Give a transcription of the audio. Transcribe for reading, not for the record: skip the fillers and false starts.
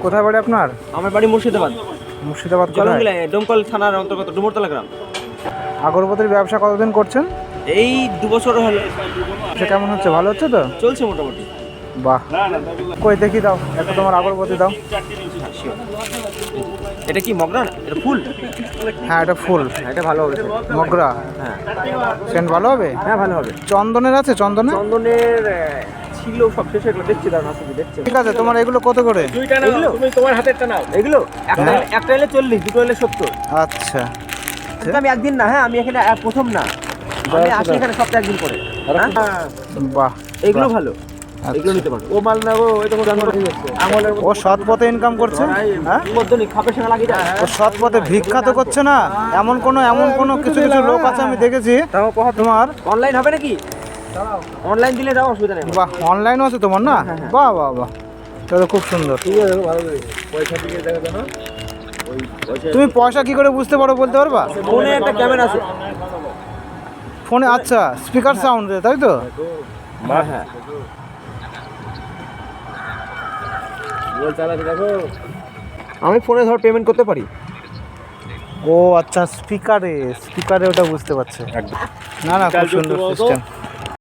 কোথায় বাড়ি আপনার? আমার বাড়ি মুর্শিদাবাদ। মুর্শিদাবাদ কোথায়? জলঙ্গিলা, ডোমকল থানার অন্তর্গত ডুমুরতলা গ্রাম। আগরবাতির ব্যবসা কতদিন করছেন? এই 2 বছর হলো। সে কেমন হচ্ছে, ভালো হচ্ছে তো? চলছে মোটামুটি। বাহ, কই দেখি দাও একটা তোমার আগরবাতি দাও। এটা কি মগরা? এটা ফুল? হ্যাঁ এটা ফুল। এটা ভালো হবে। মগরা? হ্যাঁ সেন্ট ভালো হবে? হ্যাঁ ভালো হবে। চন্দনের আছে? চন্দনে চন্দনের ছিল সব শেষ হয়ে গেলো, দেখছি দাঁড়ান আসলে দেখছি। ঠিক আছে, তোমার এগুলো কত করে? এগুলো তুমি তোমার হাতেরটা নাও। এগুলো একটা এলে 40, দুটো এলে 70। আচ্ছা, কিন্তু আমি একদিন না, হ্যাঁ আমি এখানে প্রথম না, আমি আসি এখানে সপ্তাহে একদিন করে। বাহ, এগুলো ভালো, এগুলো নিতে পারো। ও মাল না, ওই তো আঙুলের ও সৎ পথে ইনকাম করছে। হ্যাঁ মধ্যে খাপের সঙ্গে লাগিয়ে যায়। ও সৎ পথে ভিক্ষা তো করছে না। এমন কোনো কিছু কিছু লোক আছে আমি দেখেছি। তোমার অনলাইন হবে নাকি? অনলাইন দিলে যাও, অসুবিধা নেই। বাহ, অনলাইনও আছে তোমার না? বাহ বাহ বাহ, তাহলে খুব সুন্দর। ঠিক আছে, ভালো লাগে। পয়সা দিকে দেখা যায় না? তুমি পয়সা কি করে বুঝতে পারো বলতে পারবা? ফোনে একটা ক্যামেরা আছে। ফোনে? আচ্ছা, স্পিকার সাউন্ড তাই তো? হ্যাঁ আমি ফোনে ধর পেমেন্ট করতে পারি। ও আচ্ছা, স্পিকারে ওটা বুঝতে পারছি। না না, খুব সুন্দর সিস্টেম।